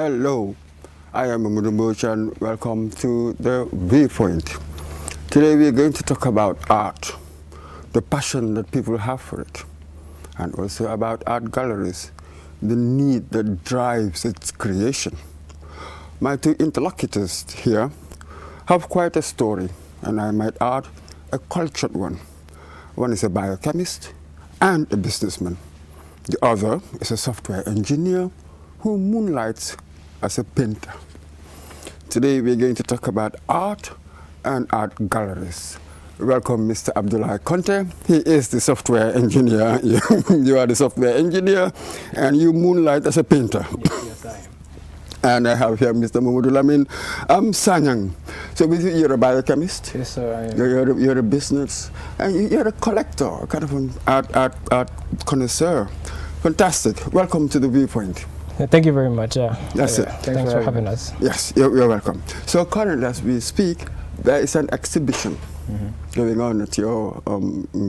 Hello, I am Mudumboj and welcome to the Viewpoint. Today we are going to talk about art, the passion that people have for it, and also about art galleries, the need that drives its creation. My two interlocutors here have quite a story, and I might add, a cultured one. One is a biochemist and a businessman. The other is a software engineer who moonlights as a painter. Today we're going to talk about art and art galleries. Welcome, Mr. Abdullah Conte. He is the software engineer. You are the software engineer, and you moonlight as a painter. Yes, I am. And I have here Mr. Mamadou Lamin Sanyang. So you're a biochemist. Yes, sir, I am. You're a business, and you're a collector, kind of an art connoisseur. Fantastic. Welcome to the Viewpoint. Thank you very much. That's it. Thanks for having us. Yes, you're welcome. So currently, as we speak, there is an exhibition going on at your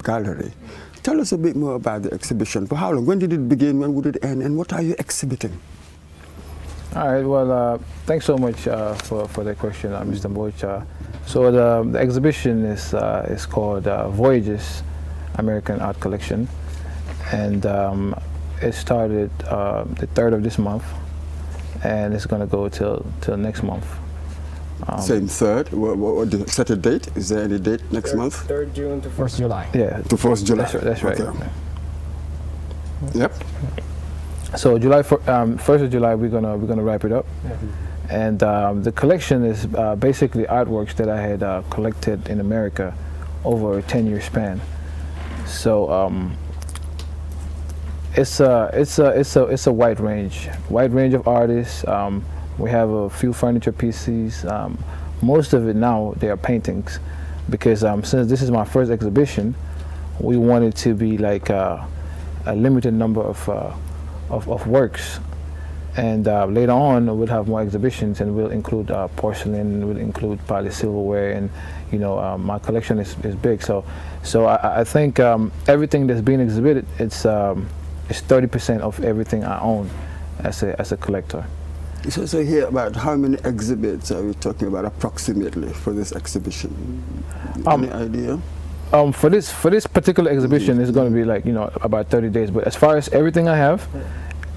gallery. Tell us a bit more about the exhibition. For how long? When did it begin? When would it end? And what are you exhibiting? All right. Well, thanks so much for that question, Mr. Boch. So the exhibition is called Voyages American Art Collection, and it started the 3rd of this month, and it's going to go till next month. Same 3rd. What set a date? Is there any date next month? 3rd June to 1st July. Yeah. To 1st July. That's right. Okay. Yep. So first of July, we're gonna wrap it up, and the collection is basically artworks that I had collected in America over a 10-year span. So it's a wide range of artists. We have a few furniture pieces. Most of it now they are paintings, because since this is my first exhibition, we wanted to be like a limited number of works, and later on we'll have more exhibitions, and we'll include porcelain, we'll include probably silverware, and my collection is big. So I think everything that's being exhibited, it's 30% of everything I own as a collector. So here, about how many exhibits are we talking about approximately for this exhibition? Any idea? For this particular exhibition, it's going to be like about 30 days. But as far as everything I have,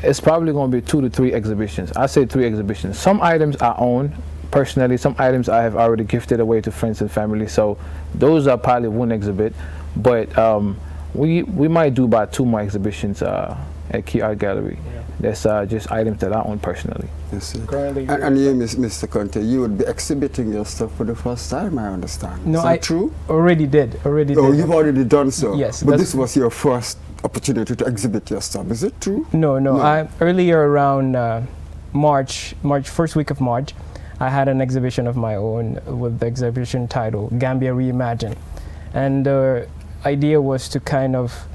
it's probably going to be 2 to 3 exhibitions. I say 3 exhibitions. Some items I own personally. Some items I have already gifted away to friends and family. So those are probably one exhibit. But we might do about 2 more exhibitions at Key Art Gallery. Yeah. That's just items that I own personally. Yes, currently, and you, Mr. Conte, you would be exhibiting your stuff for the first time, I understand. No, is that true? Already did. Oh, you've already done so? Yes. But this was your first opportunity to exhibit your stuff, is it true? No. Earlier around March, first week of March, I had an exhibition of my own with the exhibition title Gambia Reimagined. And the idea was to kind of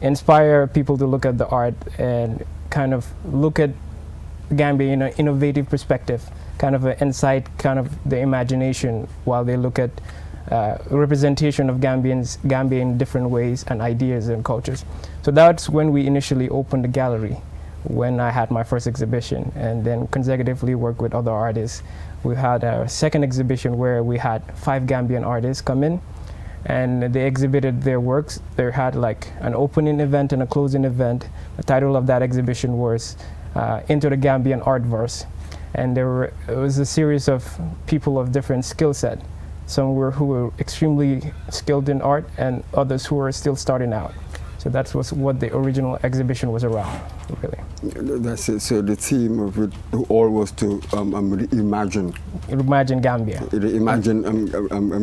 inspire people to look at the art and kind of look at Gambia in an innovative perspective, kind of an insight, kind of the imagination, while they look at representation of Gambia in different ways and ideas and cultures. So that's when we initially opened the gallery, when I had my first exhibition, and then consecutively worked with other artists. We had a second exhibition where we had 5 Gambian artists come in, and they exhibited their works. They had like an opening event and a closing event. The title of that exhibition was Into the Gambian Artverse. And it was a series of people of different skill set. Some who were extremely skilled in art, and others who were still starting out. So that was what the original exhibition was around, really. That's it. So the theme of it all was to imagine Gambia.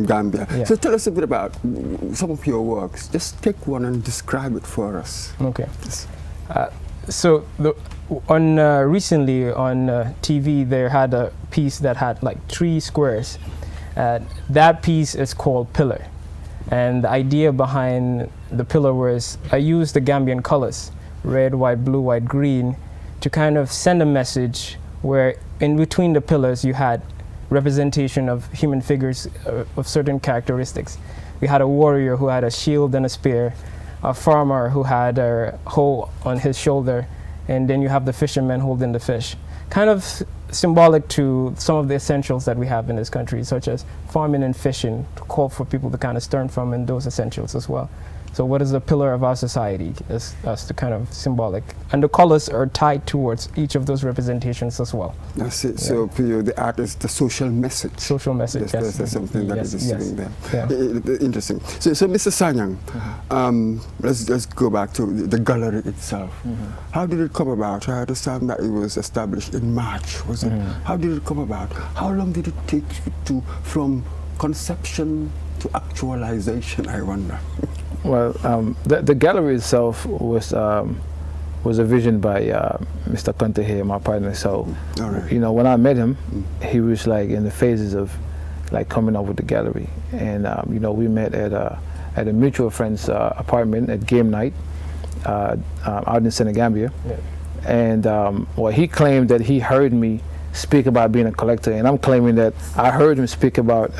Gambia. Yeah. So tell us a bit about some of your works. Just take one and describe it for us. Okay. Yes. Recently on TV, they had a piece that had like 3 squares. That piece is called Pillar. And the idea behind the pillar was I used the Gambian colors, red, white, blue, white, green, to kind of send a message where in between the pillars you had representation of human figures of certain characteristics. We had a warrior who had a shield and a spear, a farmer who had a hoe on his shoulder, and then you have the fisherman holding the fish. kind of symbolic to some of the essentials that we have in this country, such as farming and fishing, to call for people to kind of stern from in those essentials as well. So what is the pillar of our society as the kind of symbolic, and the colors are tied towards each of those representations as well. That's it. So for you, the art is the social message. Social message, yes. That's something that Yes, is yes. doing there. Yeah. Interesting. So Mr. Sanyang, let's go back to the gallery itself. How did it come about? I understand that it was established in March, was it? How did it come about? How long did it take you from conception to actualization, I wonder? Well, the gallery itself was a vision by Mr. Conte here, my partner. So, All right. you know, when I met him, he was like in the phases of like coming up with the gallery, and you know, we met at a mutual friend's apartment at game night out in Senegambia, and well, he claimed that he heard me speak about being a collector, and I'm claiming that I heard him speak about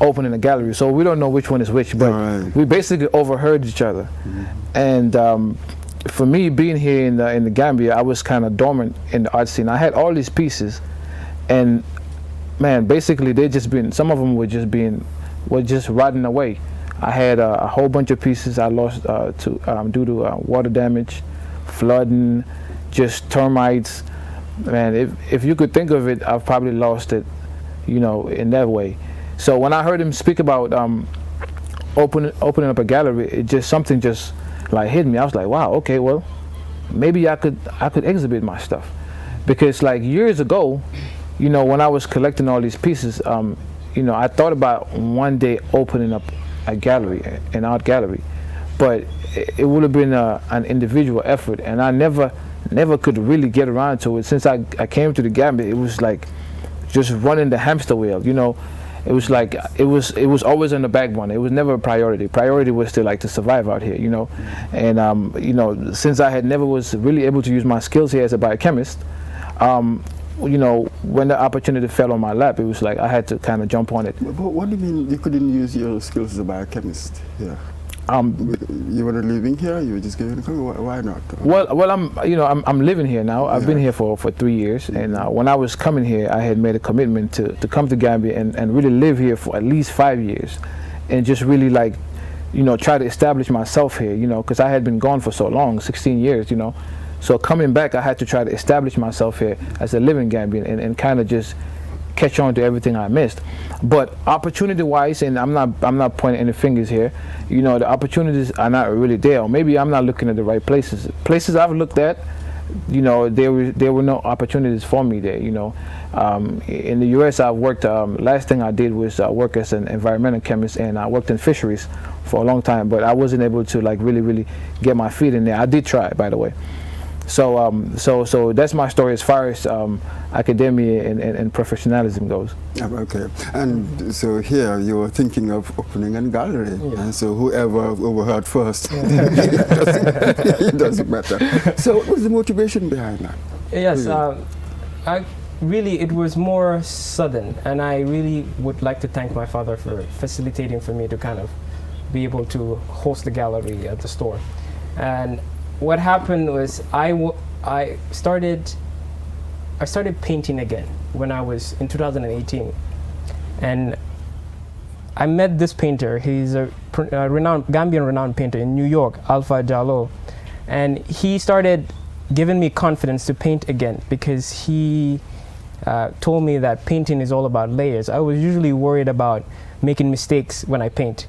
opening a gallery. So we don't know which one is which, but we basically overheard each other. And for me, being here in the Gambia, I was kind of dormant in the art scene. I had all these pieces, and man, basically they just been, some of them were just rotting away. I had a whole bunch of pieces I lost due to water damage, flooding, just termites. Man, if you could think of it, I've probably lost it, you know, in that way. So when I heard him speak about opening up a gallery, it just, something just like hit me. I was like, wow, okay, well, maybe I could exhibit my stuff, because like years ago, you know, when I was collecting all these pieces, you know, I thought about one day opening up a gallery, an art gallery, but it would have been an individual effort, and I never could really get around to it. Since I came to the Gambia, it was like just running the hamster wheel, you know. It was like it was always on the back burner. It was never a priority. Priority was to like to survive out here, you know. And you know, since I had never was really able to use my skills here as a biochemist, you know, when the opportunity fell on my lap, it was like I had to kind of jump on it. But what do you mean you couldn't use your skills as a biochemist here? You were living here. You were just giving a why not? Well, I'm living here now. I've been here for 3 years, and when I was coming here, I had made a commitment to come to Gambia and really live here for at least 5 years, and just really like, you know, try to establish myself here, you know, because I had been gone for so long, 16 years, you know. So coming back, I had to try to establish myself here as a living Gambian and kind of just catch on to everything I missed. But opportunity-wise, and I'm not pointing any fingers here, you know, the opportunities are not really there, or maybe I'm not looking at the right places. Places I've looked at, you know, there were no opportunities for me there, you know. In the U.S., I've worked, last thing I did was work as an environmental chemist, and I worked in fisheries for a long time, but I wasn't able to like really get my feet in there. I did try, by the way. So that's my story as far as academia and professionalism goes. Okay, and so here you were thinking of opening a gallery, and so whoever overheard first, it doesn't matter. So what was the motivation behind that? Yes, it was more sudden, and I really would like to thank my father for facilitating for me to kind of be able to host the gallery at the store. And what happened was I started painting again when I was in 2018, and I met this painter. He's a Gambian renowned painter in New York, Alpha Jallo, and he started giving me confidence to paint again, because he told me that painting is all about layers. I was usually worried about making mistakes when I paint.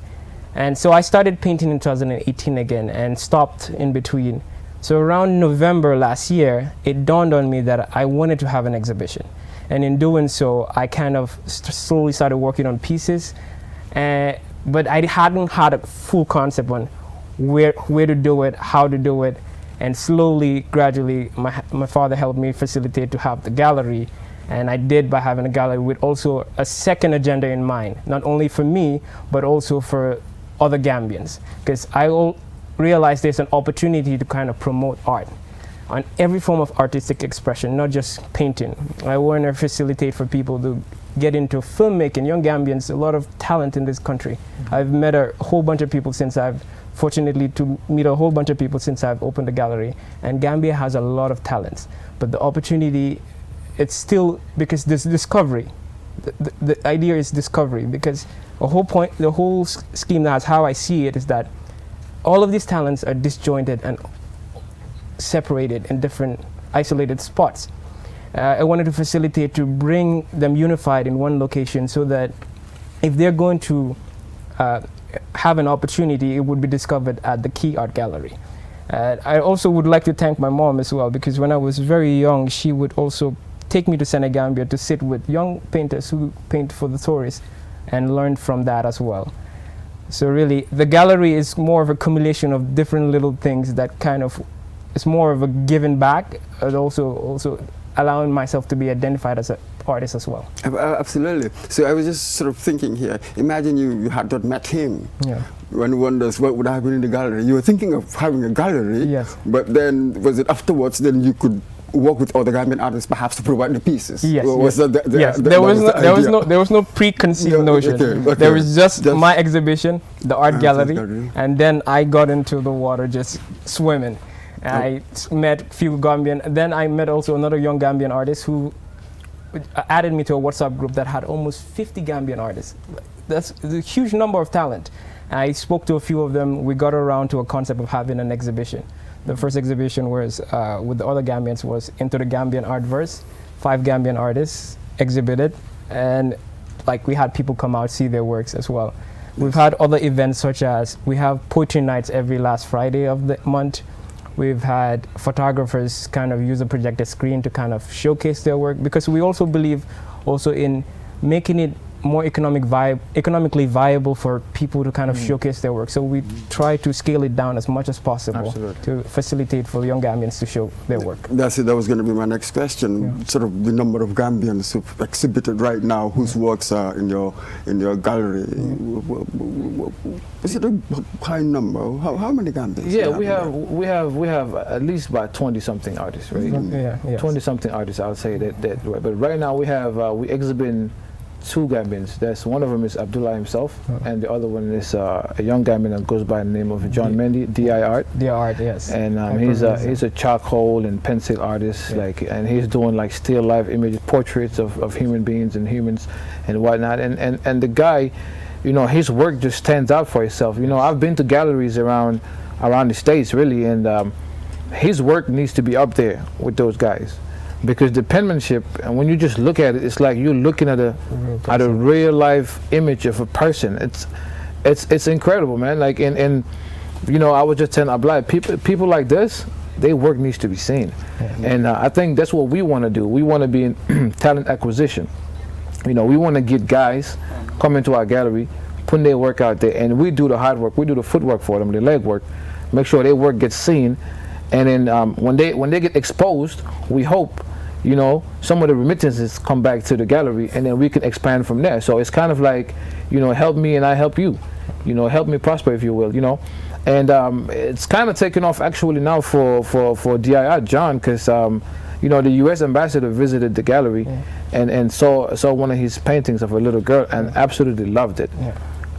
And so I started painting in 2018 again and stopped in between. So around November last year, it dawned on me that I wanted to have an exhibition. And in doing so, I kind of slowly started working on pieces. But I hadn't had a full concept on where to do it, how to do it. And slowly, gradually, my father helped me facilitate to have the gallery. And I did by having a gallery with also a second agenda in mind, not only for me, but also for other Gambians, because I realized there's an opportunity to kind of promote art on every form of artistic expression, not just painting. I want to facilitate for people to get into filmmaking. Young Gambians, a lot of talent in this country. I've met a whole bunch of people since fortunately to meet a whole bunch of people since I've opened the gallery, and Gambia has a lot of talents, but the opportunity it's still because this discovery. The idea is discovery, because the whole scheme, that's how I see it, is that all of these talents are disjointed and separated in different isolated spots. I wanted to facilitate to bring them unified in one location, so that if they're going to have an opportunity, it would be discovered at the Key Art Gallery. I also would like to thank my mom as well, because when I was very young, she would also take me to Senegambia to sit with young painters who paint for the tourists, and learn from that as well. So really, the gallery is more of a accumulation of different little things that kind of, it's more of a giving back, and also allowing myself to be identified as an artist as well. Absolutely. So I was just sort of thinking here, imagine you had not met him. Yeah. One wonders what would happen in the gallery. You were thinking of having a gallery, Yes. but then was it afterwards then you could work with other Gambian artists perhaps to provide the pieces? Yes. Or was yes. that the, yes. the, There was idea? there was no preconceived notion. Okay. There was just my exhibition, the art gallery, gallery. and then I got into the water just swimming. I met a few Gambian, then I met also another young Gambian artist who added me to a WhatsApp group that had almost 50 Gambian artists. That's a huge number of talent. I spoke to a few of them. We got around to a concept of having an exhibition. The first exhibition was with the other Gambians was Into the Gambian Artverse. 5 Gambian artists exhibited, and like we had people come out see their works as well. We've had other events, such as we have poetry nights every last Friday of the month. We've had photographers kind of use a projector screen to kind of showcase their work, because we also believe also in making it more economically viable for people to kind of showcase their work. So we try to scale it down as much as possible to facilitate for young Gambians to show their work. That's it. That was going to be my next question. Yeah. Sort of the number of Gambians who've exhibited right now, whose works are in your gallery. Is it a high number? How many Gambians? Yeah, we have at least about 20-something artists, right? Yeah, yes. 20-something artists, I would say that. But right now we have we exhibit 2 Gambians. That's one of them is Abdullah himself, and the other one is a young Gambian that goes by the name of John Mendy, DI Art. DI Art, yes. And he's a charcoal and pencil artist, and he's doing like still life image portraits of human beings and humans and whatnot. And the guy, his work just stands out for itself. I've been to galleries around the States really, and his work needs to be up there with those guys. Because the penmanship, and when you just look at it, it's like you're looking at a real life image of a person. It's incredible, man. Like I was just telling Ablai, people like this, their work needs to be seen, and I think that's what we want to do. We want to be in talent acquisition. We want to get guys come into our gallery, put their work out there, and we do the hard work. We do the footwork for them, the leg work, make sure their work gets seen, and then when they get exposed, we hope. Some of the remittances come back to the gallery, and then we can expand from there. So it's kind of like, help me and I help you. Help me prosper, if you will. And it's kind of taken off actually now for DIR John, because the U.S. ambassador visited the gallery and saw one of his paintings of a little girl and absolutely loved it.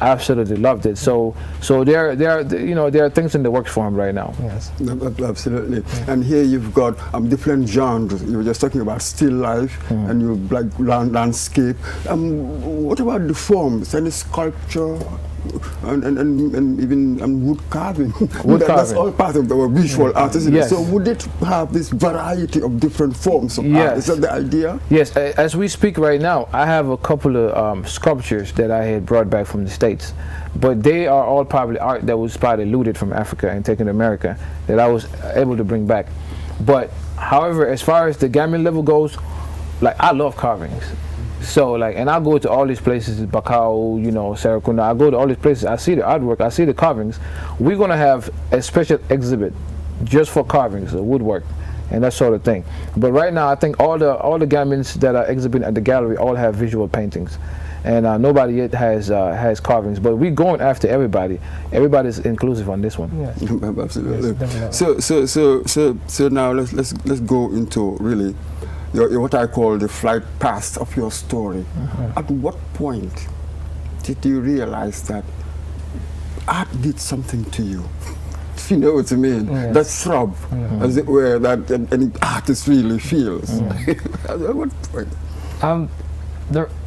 Absolutely loved it. So there are things in the works for him right now. Yes, absolutely. And here you've got different genres. You were just talking about still life, and you like landscape. What about the forms? Any sculpture? And even wood carving. That's all part of our visual art, isn't it? So would it have this variety of different forms of art? Is that the idea? Yes. As we speak right now, I have a couple of sculptures that I had brought back from the States, but they are all probably art that was probably looted from Africa and taken to America that I was able to bring back. But however, as far as the Gambian level goes, like I love carvings. So and I go to all these places, Bakau, Serakunda, I go to all these places, I see the artwork, I see the carvings. We're gonna have a special exhibit just for carvings, woodwork, and that sort of thing. But right now, I think all the Gambians that are exhibiting at the gallery all have visual paintings, and nobody yet has carvings. But we're going after everybody. Everybody's inclusive on this one. Yes. Absolutely. Yes, so now let's go into really what I call the flight path of your story. At what point did you realize that art did something to you? if you know what I mean, Yes. that throb, as it were, that any artist really feels. At what point?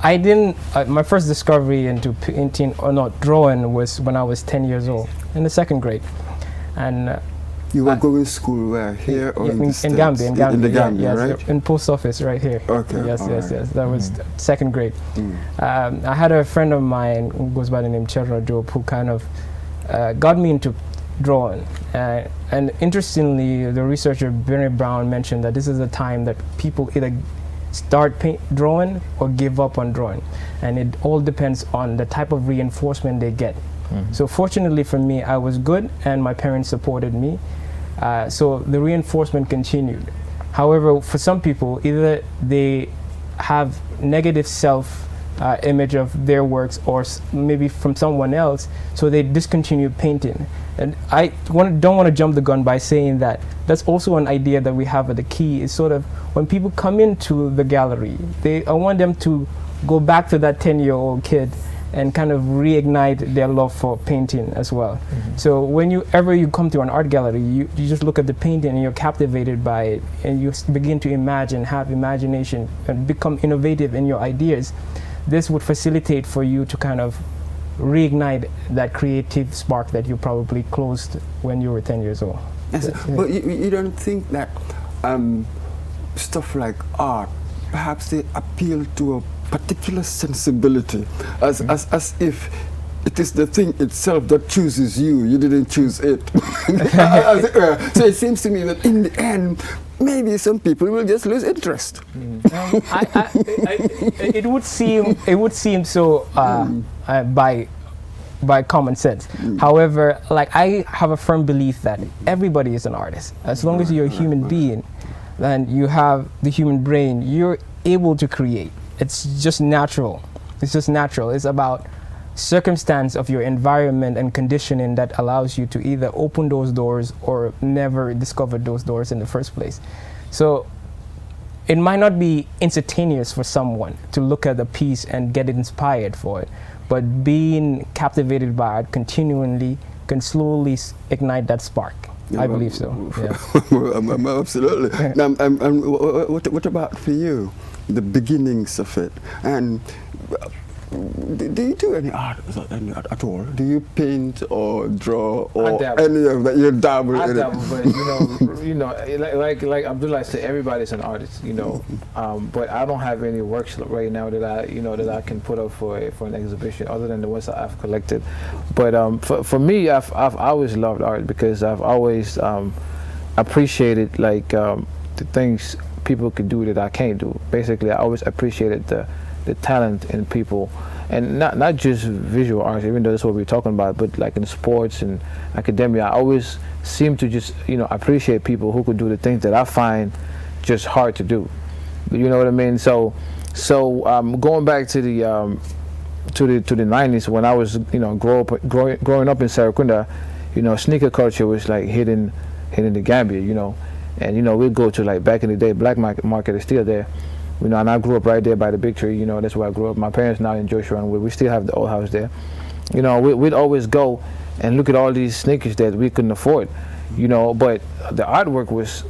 I didn't. My first discovery into painting or not drawing was when I was 10 years old, in the second grade, and You were going to school where? Here or in the States? Gambia, in Gambia. In the Gambia, yes, right? in post office right here. Okay. Yes, all yes, right. yes. That was second grade. I had a friend of mine who goes by the name Chedra Job, who kind of got me into drawing. And interestingly, the researcher Bernie Brown mentioned that this is a time that people either start drawing or give up on drawing, and it all depends on the type of reinforcement they get. So fortunately for me, I was good and my parents supported me, so the reinforcement continued. However, for some people, either they have negative self image of their works, or maybe from someone else, so they discontinue painting. And I don't want to jump the gun by saying that that's also an idea that we have at the Key, is sort of when people come into the gallery, I want them to go back to that 10-year-old kid and kind of reignite their love for painting as well. So whenever you come to an art gallery, you just look at the painting and you're captivated by it, and you begin to imagine, have imagination, and become innovative in your ideas. This would facilitate for you to kind of reignite that creative spark that you probably closed when you were 10 years old. Yes, but you don't think that stuff like art, perhaps they appeal to a particular sensibility, as if it is the thing itself that chooses you, you didn't choose it. As it were. So it seems to me that in the end, maybe some people will just lose interest. It would seem so by common sense. However, like, I have a firm belief that everybody is an artist. As long as you're a human being and you have the human brain, you're able to create. It's just natural. It's just natural. It's about circumstance of your environment and conditioning that allows you to either open those doors or never discover those doors in the first place. So it might not be instantaneous for someone to look at a piece and get inspired for it, but being captivated by it continually can slowly ignite that spark. Yeah, I believe so. Yeah. Absolutely. Now, what about for you, the beginnings of it? And do you do any art at all? Do you paint or draw or any of that? You dabble in it? I dabble, but like Abdullah said, everybody's an artist, but I don't have any works right now that I can put up for an exhibition, other than the ones that I've collected. But for me, I've always loved art, because I've always appreciated the things people could do that I can't do. Basically, I always appreciated the talent in people, and not just visual arts, even though that's what we're talking about, but like in sports and academia, I always seem to just appreciate people who could do the things that I find just hard to do. You know what I mean? So going back to the 90s, when I was growing up in Serekunda, sneaker culture was like hidden the Gambia, and we'd go to, like, back in the day, black market is still there. And I grew up right there by the big tree. That's where I grew up. My parents now in Joshua, and we still have the old house there. We'd always go and look at all these sneakers that we couldn't afford. But the artwork was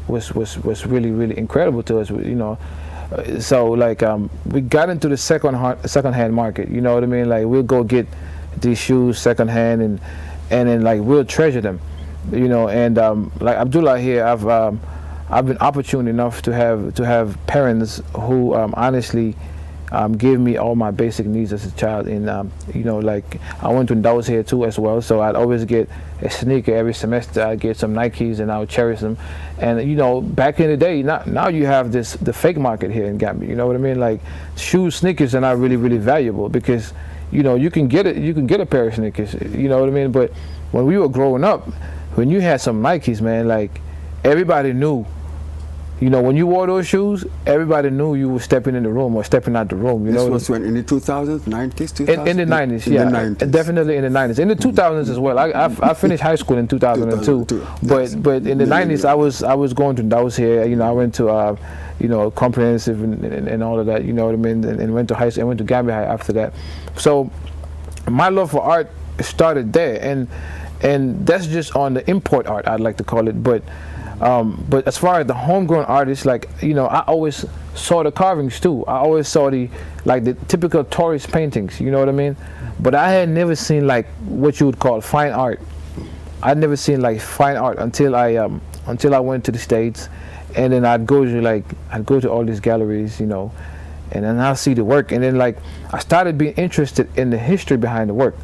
really, really incredible to us. So we got into the second-hand market. You know what I mean? Like, we'll go get these shoes second-hand, and then, like, we'll treasure them. And like Abdullah here, I've been opportune enough to have parents who honestly gave me all my basic needs as a child. And like, I went to Ndaws here too as well, so I'd always get a sneaker every semester. I'd get some Nikes and I would cherish them. And back in the day, now you have the fake market here in Gambia. You know what I mean? Like, sneakers are not really, really valuable, because you can get a pair of sneakers. You know what I mean? But when we were growing up, when you had some Nikes, man, like, everybody knew. When you wore those shoes, everybody knew you were stepping in the room or stepping out the room. This was when, in the 2000s, 90s, 2000s? In the 90s, yeah. In the 90s. Definitely in the 90s. In the 2000s as well. I finished high school in 2002. But in the 90s, I was going to Ndaws here. I went to comprehensive and all of that. You know what I mean? And went to high school. I went to Gambia High after that. So my love for art started there. and that's just on the import art, I'd like to call it. But as far as the homegrown artists, like, you know, I always saw the carvings too. I always saw the typical tourist paintings, you know what I mean? But I had never seen like what you would call fine art. I'd never seen like fine art until I went to the States, and then I'd go to all these galleries, you know, and then I'll see the work, and then like I started being interested in the history behind the work.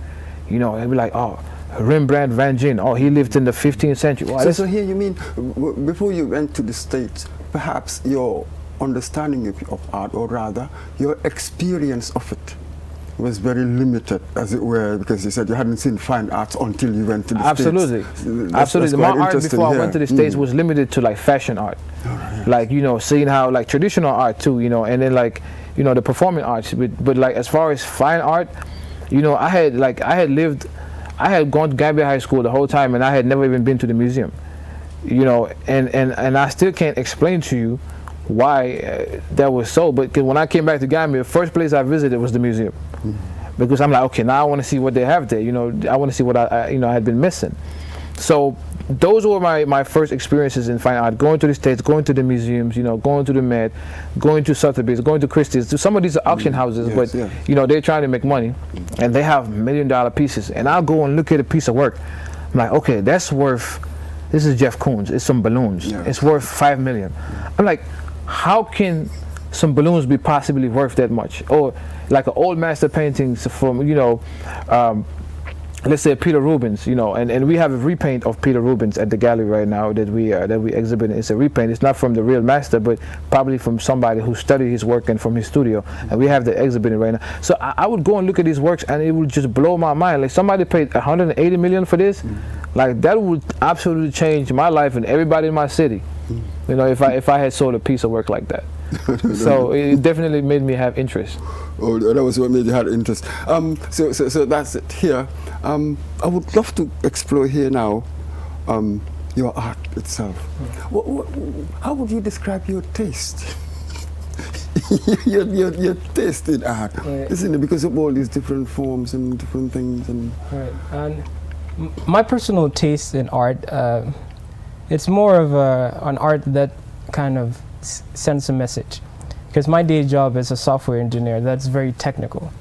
You know, I'd be like, oh, Rembrandt van Gogh, oh, he lived in the 15th century. Wow, so here you mean, before you went to the States, perhaps your understanding of art, or rather your experience of it, was very limited, as it were, because you said you hadn't seen fine arts until you went to the Absolutely. States. Absolutely. My art before I went to the States was limited to like fashion art. Right. Like, you know, seeing how like traditional art too, you know, and then like, you know, the performing arts. But like as far as fine art, you know, I had gone to Gambia High School the whole time, and I had never even been to the museum. You know, and I still can't explain to you why that was so. But when I came back to Gambia, the first place I visited was the museum. Because I'm like, okay, now I want to see what they have there. You know, I want to see what I had been missing. So those were my first experiences in fine art. Going to the States, going to the museums, you know, going to the Met, going to Sotheby's, going to Christie's. To some of these are auction houses, yes, but yeah. you know, they're trying to make money, and they have $1 million pieces. And I'll go and look at a piece of work. I'm like, okay, that's worth. This is Jeff Koons. It's some balloons. Yeah. It's worth $5 million. I'm like, how can some balloons be possibly worth that much? Or like an old master paintings from, you know, let's say Peter Rubens, you know, and we have a repaint of Peter Rubens at the gallery right now that we exhibit. It's a repaint. It's not from the real master, but probably from somebody who studied his work and from his studio. And we have the exhibiting right now. So I would go and look at these works, and it would just blow my mind. Like, somebody paid 180 million for this. Like, that would absolutely change my life and everybody in my city. You know, if I had sold a piece of work like that. So it definitely made me have interest. Oh, that was what made you have interest. So that's it here. I would love to explore here now your art itself. How would you describe your taste? your taste in art, right. Isn't it? Because of all these different forms and different things. And right. And my personal taste in art, it's more of an art that kind of sends a message. Because my day job is a software engineer, that's very technical.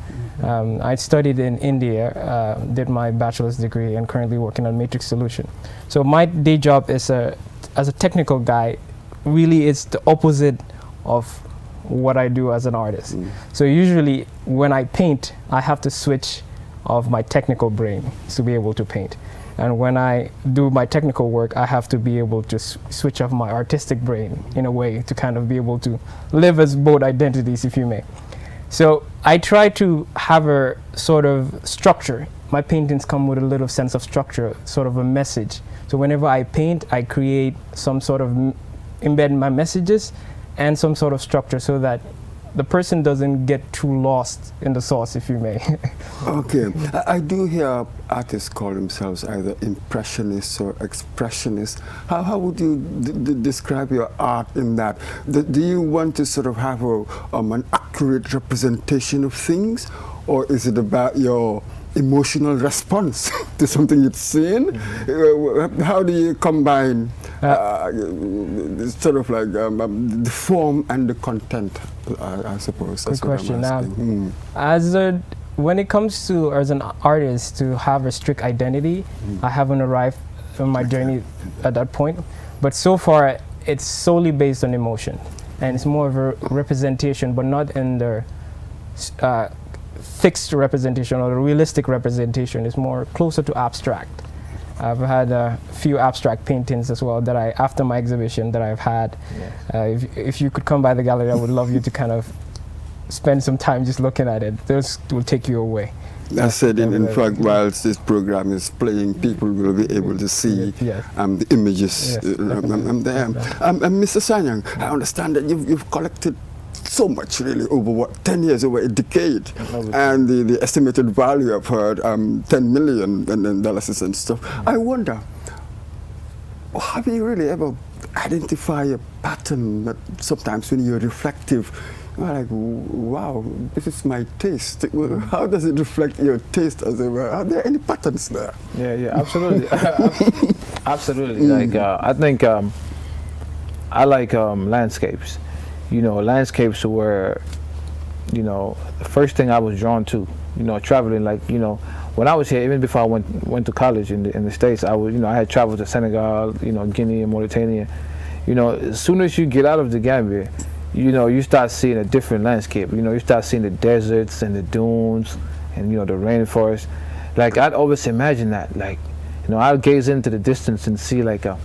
I studied in India, did my bachelor's degree, and currently working on matrix solution. So my day job is as a technical guy, really it's the opposite of what I do as an artist. So usually when I paint, I have to switch off my technical brain to be able to paint. And when I do my technical work, I have to be able to switch off my artistic brain in a way to kind of be able to live as both identities, if you may. So I try to have a sort of structure. My paintings come with a little sense of structure, sort of a message. So whenever I paint, I create some sort of embed my messages and some sort of structure so that the person doesn't get too lost in the sauce, if you may. Okay, I do hear artists call themselves either impressionists or expressionists. How would you describe your art in that? Do you want to sort of have an accurate representation of things, or is it about your emotional response to something you've seen? How do you combine sort of like the form and the content, I suppose? Good question. When it comes to, as an artist, to have a strict identity, I haven't arrived on my journey at that point. But so far, it's solely based on emotion. And it's more of a representation, but not in the fixed representation or the realistic representation. It's more closer to abstract. I've had a few abstract paintings as well that after my exhibition that I've had. Yes. If you could come by the gallery, I would love you to kind of spend some time just looking at it. Those will take you away. I said, in fact, whilst this program is playing, people will be able to see the images there. Mr. Sanyang, I understand that you've collected so much, really, over 10 years, over a decade, and the estimated value I've heard, $10 million and stuff. I wonder, have you really ever identified a pattern that sometimes when you're reflective, I'm like, wow, this is my taste. Well, how does it reflect your taste as it were? Are there any patterns there? Yeah, absolutely. Absolutely. Like, I think I like landscapes. You know, landscapes were, you know, the first thing I was drawn to. You know, traveling, like, you know, when I was here, even before I went to college in the States, I was, you know, I had traveled to Senegal, you know, Guinea and Mauritania. You know, as soon as you get out of the Gambia, you know, you start seeing a different landscape. You know, you start seeing the deserts and the dunes and, you know, the rainforest. Like, I'd always imagine that. Like, you know, I'd gaze into the distance and see like a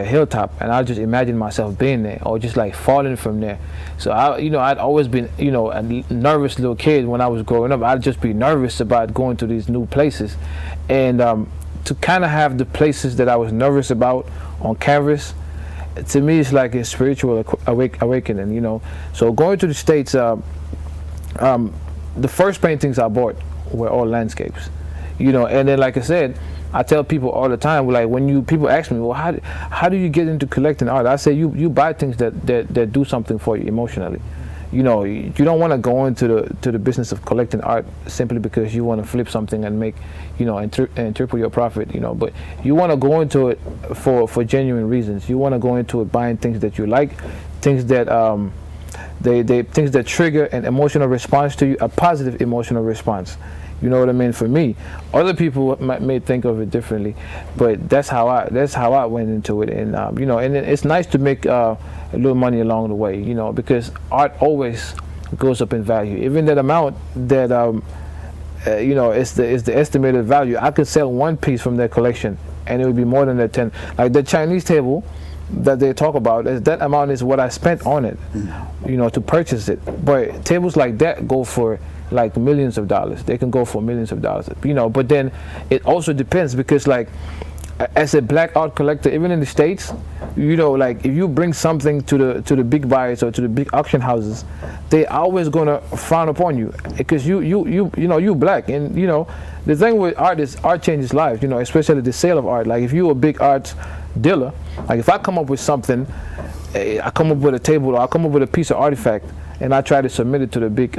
hilltop, and I'd just imagine myself being there or just like falling from there. So I'd always been, you know, a nervous little kid when I was growing up. I'd just be nervous about going to these new places, and to kind of have the places that I was nervous about on canvas, to me, it's like a spiritual awakening, you know. So going to the States, the first paintings I bought were all landscapes, you know. And then, like I said, I tell people all the time, like, when people ask me, well, how do you get into collecting art? I say you buy things that do something for you emotionally. You know, you don't want to go into the business of collecting art simply because you want to flip something and make, you know, and triple your profit, you know. But you want to go into it for genuine reasons. You want to go into it buying things that you like, things that things that trigger an emotional response to you, a positive emotional response. You know what I mean? For me, other people may think of it differently, but that's how I went into it. And you know, and it's nice to make a little money along the way, you know, because art always goes up in value. Even that amount that you know, is the estimated value. I could sell one piece from their collection, and it would be more than the 10. Like the Chinese table that they talk about, that amount is what I spent on it, you know, to purchase it. But tables like that go for like millions of dollars. They can go for millions of dollars, you know. But then it also depends, because like, as a black art collector, even in the States, you know, like if you bring something to the big buyers or to the big auction houses, they always gonna frown upon you, because you know, you black. And you know, the thing with art is art changes lives, you know, especially the sale of art. Like if you're a big art dealer, like if I come up with something, I come up with a table or I come up with a piece of artifact, and I try to submit it to the big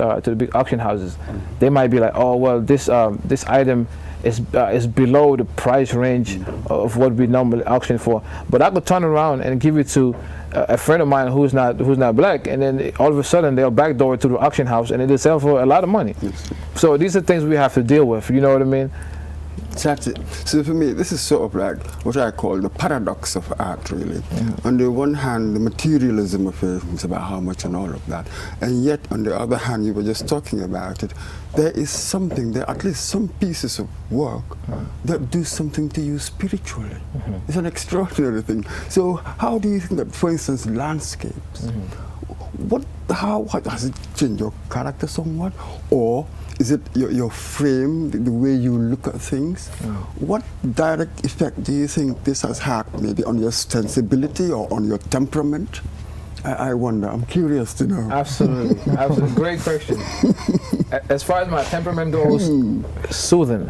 auction houses, they might be like, oh well, this item is below the price range of what we normally auction for. But I could turn around and give it to a friend of mine who's not black, and then all of a sudden they'll backdoor it to the auction house, and it'll sell for a lot of money. So these are things we have to deal with. You know what I mean? That's it. So for me, this is sort of like what I call the paradox of art, really. On the one hand, the materialism of it is about how much and all of that. And yet, on the other hand, you were just talking about it, there is something, there are at least some pieces of work that do something to you spiritually. It's an extraordinary thing. So how do you think that, for instance, landscapes, how has it changed your character somewhat? Or is it your frame, the way you look at things? What direct effect do you think this has had, maybe on your sensibility or on your temperament? I wonder. I'm curious to know. Absolutely. Absolutely. Great question. As far as my temperament goes, soothing.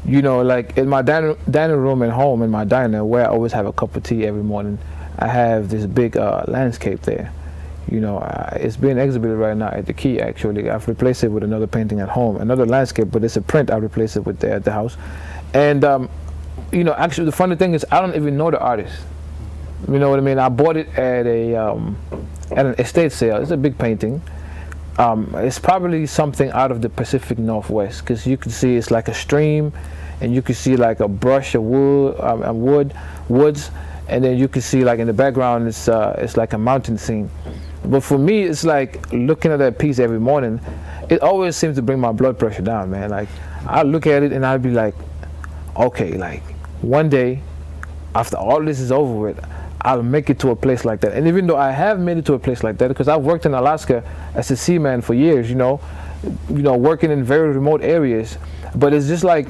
You know, like in my dining room at home, in my diner, where I always have a cup of tea every morning, I have this big landscape there. You know, it's being exhibited right now at the Key, actually. I've replaced it with another painting at home, another landscape, but it's a print. I replaced it with at the house. And, you know, actually the funny thing is I don't even know the artist. You know what I mean? I bought it at an estate sale. It's a big painting. It's probably something out of the Pacific Northwest, because you can see it's like a stream, and you can see like a brush of woods, and then you can see like in the background it's like a mountain scene. But for me, it's like looking at that piece every morning, it always seems to bring my blood pressure down, man. Like I look at it and I'll be like, okay, like one day after all this is over with, I'll make it to a place like that. And even though I have made it to a place like that, because I've worked in Alaska as a seaman for years, you know, working in very remote areas, but it's just like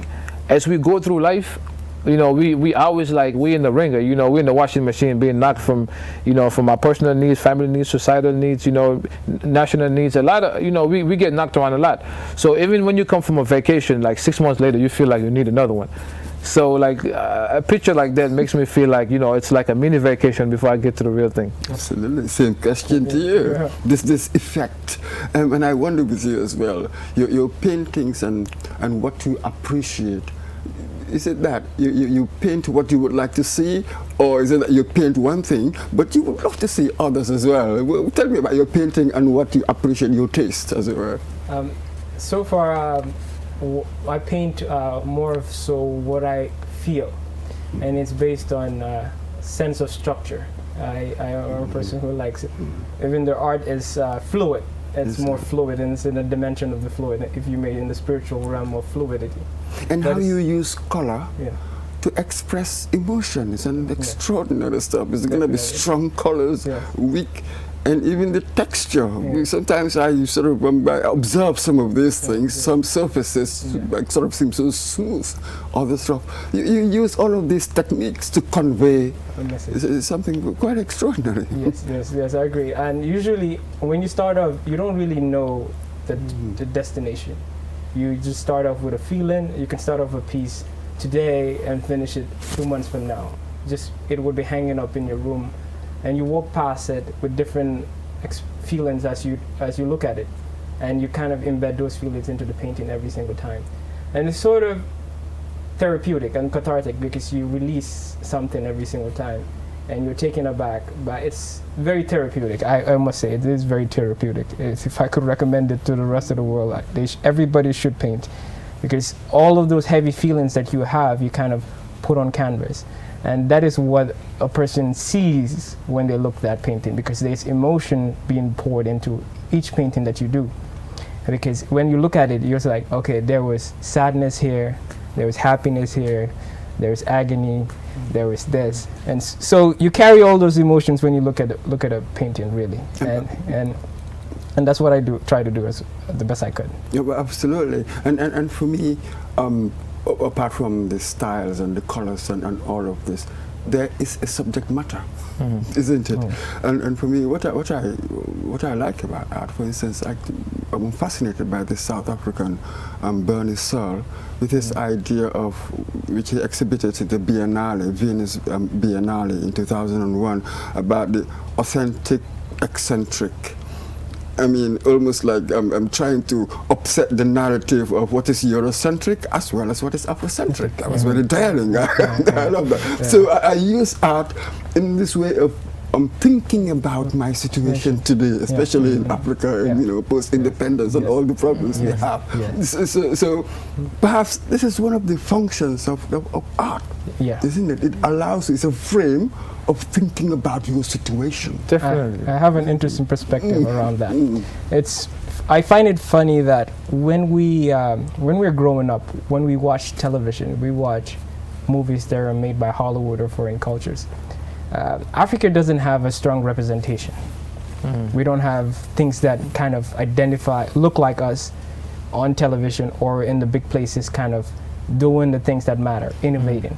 as we go through life, you know, we always like, we in the ringer, you know, we're in the washing machine, being knocked from, you know, from our personal needs, family needs, societal needs, you know, national needs, a lot of, you know, we get knocked around a lot. So even when you come from a vacation, like 6 months later, you feel like you need another one. So like a picture like that makes me feel like, you know, it's like a mini vacation before I get to the real thing. Absolutely, same question to you. Yeah. This effect, and I wonder with you as well, your paintings and what you appreciate. Is it that you paint what you would like to see, or is it that you paint one thing but you would love to see others as well? Well, tell me about your painting and what you appreciate, your taste, as it were. So far, I paint more of so what I feel, and it's based on sense of structure. I am a person who likes it. Even the art is fluid. It's more fluid, and it's in the dimension of the fluid, if you may, in the spiritual realm of fluidity. And That how is- you use color Yeah. to express emotions and extraordinary stuff. It's going to be Definitely. strong colors, Yeah. weak, and even the texture. Yeah. Sometimes I sort of I observe some of these things. Yeah. Some surfaces like sort of seem so smooth. Other stuff. You use all of these techniques to convey A message. something quite extraordinary. Yes, I agree. And usually, when you start off, you don't really know the destination. You just start off with a feeling. You can start off a piece today and finish it 2 months from now. Just it would be hanging up in your room, and you walk past it with different feelings as you look at it, and you kind of embed those feelings into the painting every single time, and it's sort of therapeutic and cathartic because you release something every single time, and you're taken aback. But it's very therapeutic. I must say, it is very therapeutic. If I could recommend it to the rest of the world, everybody should paint, because all of those heavy feelings that you have, you kind of put on canvas, and that is what a person sees when they look at that painting, because there's emotion being poured into each painting that you do. Because when you look at it, you're like, okay, there was sadness here, there was happiness here, there was agony, there was this, and so you carry all those emotions when you look at a painting, really, and that's what I try to do as the best I could. Yeah, well, absolutely. And for me, apart from the styles and the colors and all of this, there is a subject matter, isn't it? And for me, what I like about art, for instance, I'm fascinated by this South African Bernie Searle, with his idea of, which he exhibited at the Biennale, Venus Biennale in 2001, about the authentic eccentric. I mean, almost like I'm trying to upset the narrative of what is Eurocentric as well as what is Afrocentric. That was very daring. I love that. Yeah. So I use art in this way of thinking about my situation today, especially in Africa, and, post-independence and all the problems we have. Yes. So perhaps this is one of the functions of art, isn't it? It allows, it's a frame of thinking about your situation. Definitely. I have an interesting perspective around that. I find it funny that when we're growing up, when we watch television, we watch movies that are made by Hollywood or foreign cultures. Africa doesn't have a strong representation. We don't have things that kind of look like us on television or in the big places, kind of doing the things that matter, innovating.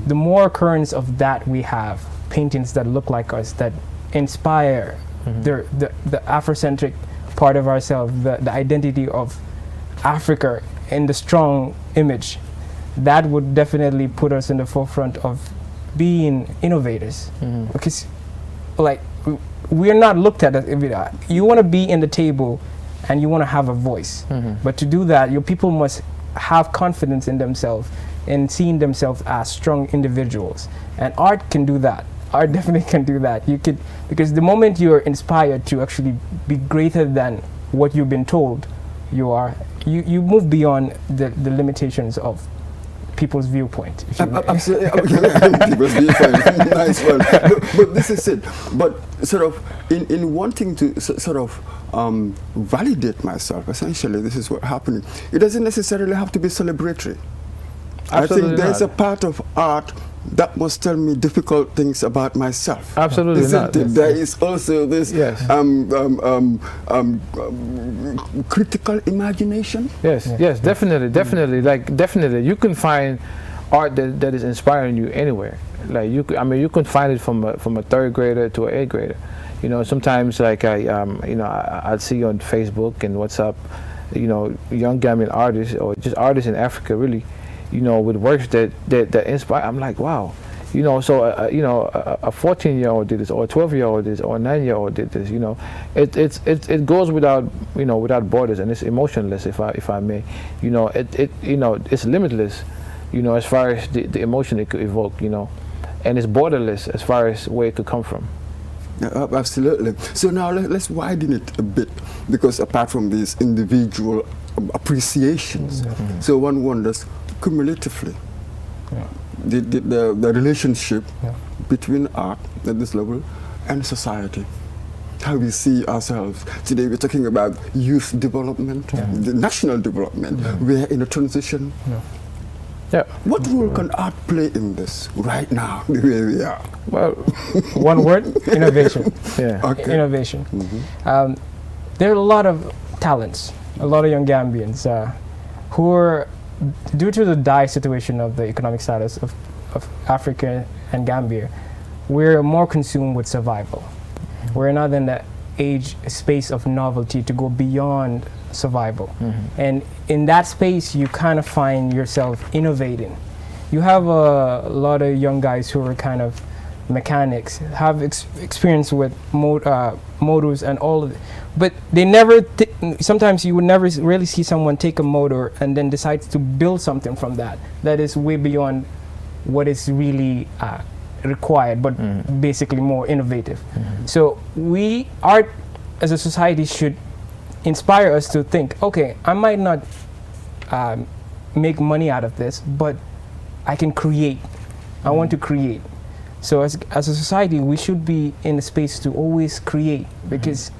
The more occurrence of that we have, paintings that look like us, that inspire the Afrocentric part of ourselves, the identity of Africa in the strong image, that would definitely put us in the forefront of being innovators. Because like we're not looked at as, you want to be in the table and you want to have a voice, but to do that, your people must have confidence in themselves and seeing themselves as strong individuals, and art can do that. Art definitely can do that. You could, because the moment you're inspired to actually be greater than what you've been told you are, you move beyond the limitations of people's viewpoint. Absolutely. People's viewpoint. Nice one. But this is it. But sort of in wanting to sort of validate myself, essentially, this is what's happening. It doesn't necessarily have to be celebratory. Absolutely I think there's not. a part of art that must tell me difficult things about myself. Absolutely Isn't not. it? There is also this critical imagination. Yes, definitely. You can find art that is inspiring you anywhere. Like you can find it from a third grader to an 8th grader. Sometimes like I'd see on Facebook and WhatsApp, young Gambian artists or just artists in Africa really, you know, with works that inspire. I'm like, wow. You know, so you know, a 14-year-old did this, or a 12-year-old did this, or a 9-year-old did this. You know, it goes without, you know, without borders, and it's emotionless, if I may. You know, you know, it's limitless. You know, as far as the emotion it could evoke. You know, and it's borderless as far as where it could come from. Absolutely. So now let's widen it a bit, because apart from these individual appreciations, so one wonders cumulatively. Yeah. The relationship between art at this level and society, how we see ourselves. Today we're talking about youth development, the national development. We're in a transition. Yeah. What role can art play in this right now, the way we are? Well, One word: innovation. yeah. Okay. Innovation. There are a lot of talents, a lot of young Gambians who are, due to the dire situation of the economic status of Africa and Gambia, we're more consumed with survival. We're not in the space of novelty to go beyond survival. And in that space, you kind of find yourself innovating. You have a lot of young guys who are kind of mechanics, have experience with motors and all of it, but they never sometimes you would never really see someone take a motor and then decide to build something from that is way beyond what is really required, but basically more innovative. So art as a society should inspire us to think, okay, I might not make money out of this, but I can create. I want to create. So as a society, we should be in a space to always create, because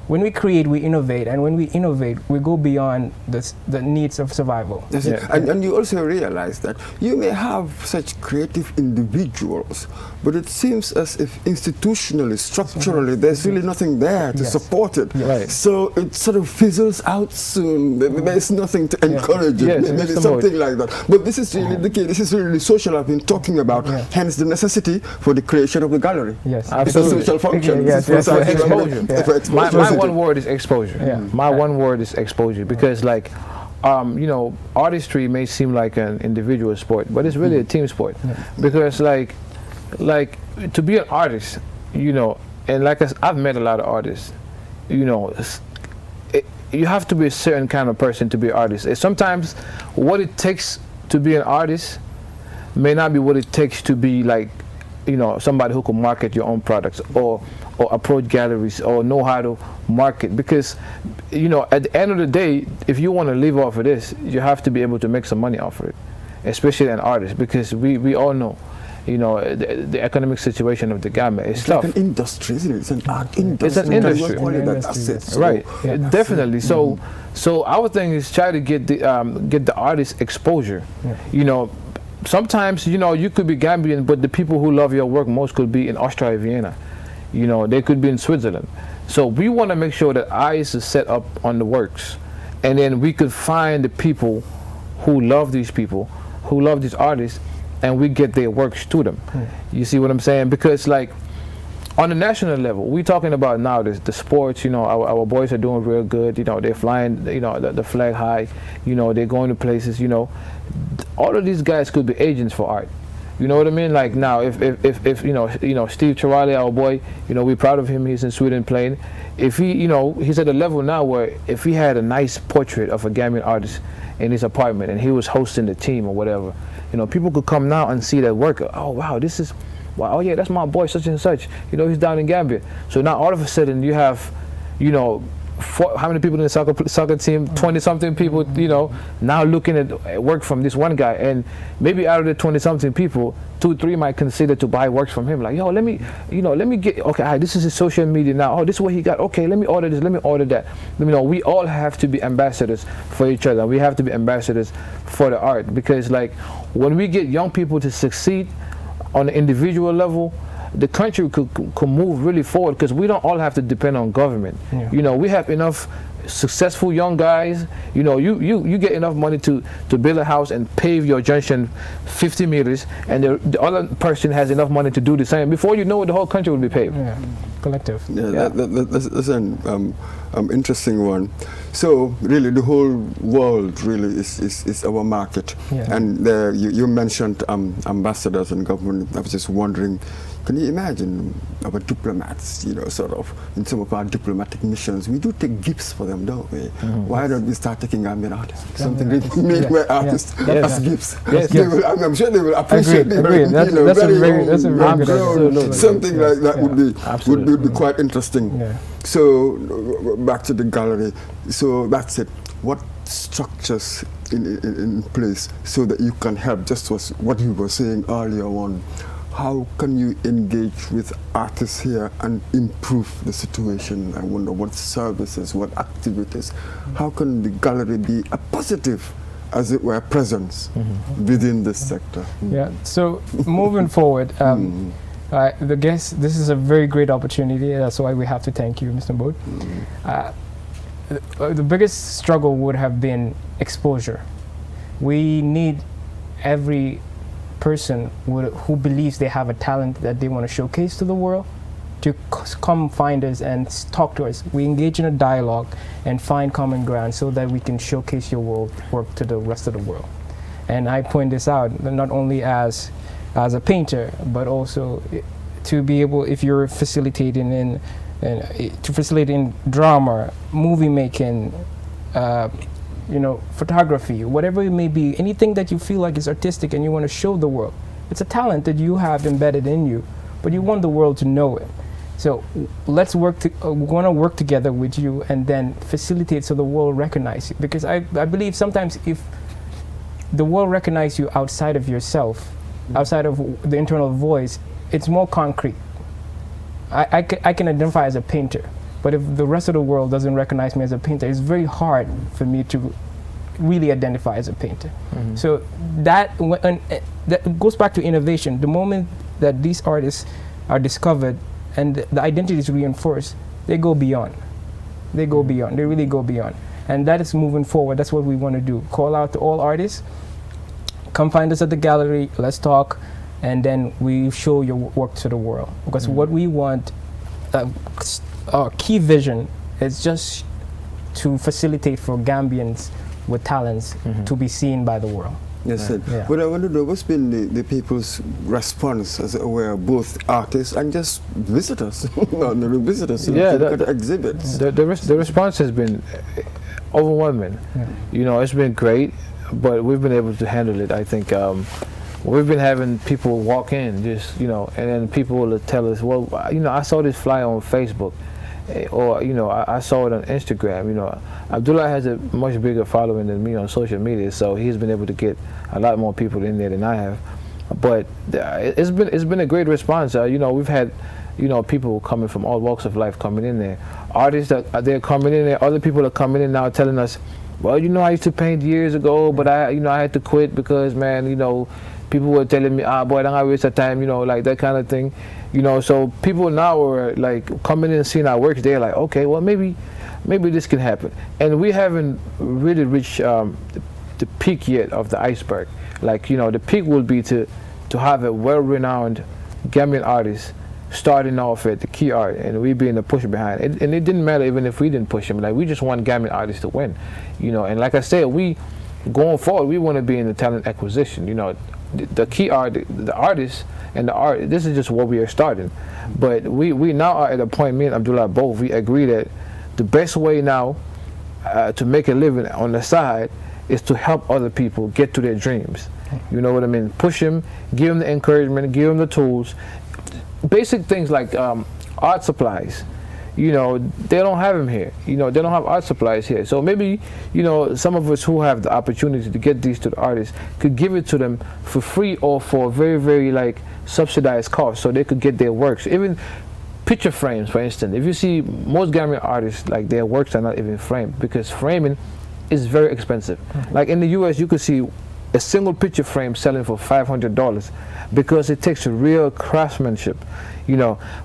when we create, we innovate, and when we innovate, we go beyond the needs of survival. And you also realize that you may have such creative individuals, but it seems as if institutionally, structurally, there's really nothing there to support it. Right. So it sort of fizzles out soon. There's nothing to encourage it. Maybe something like that. But this is really the key. This is really social I've been talking about. Hence the necessity for the creation of the gallery. Yes, It's absolutely. a social function. My one word is exposure. My one word is exposure, because like, you know, artistry may seem like an individual sport, but it's really a team sport. Because like to be an artist, you know, and like I've met a lot of artists, you know, you have to be a certain kind of person to be an artist. Sometimes what it takes to be an artist may not be what it takes to be, like, you know, somebody who can market your own products, or approach galleries, or know how to market. Because, you know, at the end of the day, if you want to live off of this, you have to be able to make some money off of it, especially an artist, because we all know, you know, the economic situation of the Gambia is tough. It's like an industry, isn't it? It's an art industry. It's an industry. Right. Definitely. So our thing is try to get the artist exposure. You know, sometimes, you know, you could be Gambian, but the people who love your work most could be in Austria, Vienna. You know, they could be in Switzerland. So we want to make sure that eyes is set up on the works, and then we could find the people who love these people, who love these artists, and we get their works to them. You see what I'm saying? Because like on the national level, we're talking about now the sports. You know, our boys are doing real good. You know, they're flying, you know, the flag high. You know, they're going to places. You know, all of these guys could be agents for art. You know what I mean? Like now, if you know Steve Chirali, our boy, you know, we're proud of him. He's in Sweden playing. If he, you know, he's at a level now where if he had a nice portrait of a Gambian artist in his apartment and he was hosting the team or whatever, you know, people could come now and see that work. Oh wow, this is, wow, oh yeah, that's my boy such and such. You know, he's down in Gambia. So now all of a sudden you have, you know, how many people in the soccer team? 20-something people, you know, now looking at work from this one guy, and maybe out of the 20-something people, 2-3 might consider to buy works from him. Like, yo, let me get, okay, all right, this is his social media now. Oh, this is what he got. Okay, let me order this. Let me order that. You know, we all have to be ambassadors for each other. We have to be ambassadors for the art, because like when we get young people to succeed on an individual level, the country could move really forward, because we don't all have to depend on government. You know, we have enough successful young guys. You know, you get enough money to build a house and pave your junction 50 meters, and the other person has enough money to do the same. Before you know it, the whole country will be paved. collective. Yeah, that's an interesting one. So really, the whole world really is our market. Yeah. And you mentioned ambassadors and government. I was just wondering, can you imagine our diplomats, sort of, in some of our diplomatic missions, we do take gifts for them, don't we? Why don't we start taking Gambian artists? Something really made by artists as gifts. Yes. They will, I'm sure they will appreciate it. Agreed. That's a very good idea. Something like that would be quite interesting. Yeah. So back to the gallery. So that's it. What structures in place so that you can help? Just was what you were saying earlier on. How can you engage with artists here and improve the situation? I wonder what services, what activities. How can the gallery be a positive, as it were, presence within this sector? Yeah. So moving forward. This is a very great opportunity. That's why we have to thank you, Mr. Bode. The biggest struggle would have been exposure. We need every person who believes they have a talent that they want to showcase to the world to come find us and talk to us. We engage in a dialogue and find common ground so that we can showcase your work to the rest of the world. And I point this out not only as a painter, but also to be able, if you're facilitating to facilitate in drama, movie making, photography, whatever it may be, anything that you feel like is artistic and you want to show the world. It's a talent that you have embedded in you, but you want the world to know it. So let's work. We want to work together with you and then facilitate so the world recognize you. Because I believe sometimes if the world recognize you outside of yourself, outside of the internal voice, it's more concrete. I can identify as a painter, but if the rest of the world doesn't recognize me as a painter, it's very hard for me to really identify as a painter. So that goes back to innovation. The moment that these artists are discovered and the identity is reinforced, they go beyond. They go beyond. They really go beyond. And that is moving forward. That's what we want to do. Call out to all artists. Come find us at the gallery. Let's talk. And then we show your work to the world. Because what we want, our key vision is just to facilitate for Gambians with talents to be seen by the world. Yes, sir. Yeah. But I want to know what's been the people's response, as it were, both artists and just visitors, visitors, to exhibits. The response has been overwhelming. It's been great, but we've been able to handle it. I think we've been having people walk in, just and then people will tell us, well, I saw this flyer on Facebook, or I saw it on Instagram. Abdullah has a much bigger following than me on social media, so he's been able to get a lot more people in there than I have. But it's been a great response. We've had people coming from all walks of life coming in there. Artists that they're coming in there. Other people are coming in now telling us, well, I used to paint years ago, but I had to quit because, man, people were telling me, boy, don't I waste of time, like that kind of thing. So people now are like coming in and seeing our work. They're like, okay, well, maybe this can happen. And we haven't really reached the peak yet of the iceberg. Like, the peak will be to have a well-renowned Gambian artist starting off at the key art, and we being the push behind it. And it didn't matter even if we didn't push him. Like, we just want Gambian artists to win, And like I said, we going forward, we want to be in the talent acquisition. The key art, the artists and the art. This is just what we are starting. But we now are at a point. Me and Abdullah both we agree that the best way now to make a living on the side is to help other people get to their dreams. You know what I mean? Push them, give them the encouragement, give them the tools. Basic things like art supplies. They don't have them here. They don't have art supplies here. So maybe, some of us who have the opportunity to get these to the artists could give it to them for free or for very, very subsidized cost, so they could get their works. Even picture frames, for instance. If you see most Gambian artists, their works are not even framed because framing is very expensive. Like in the US, you could see a single picture frame selling for $500 because it takes a real craftsmanship,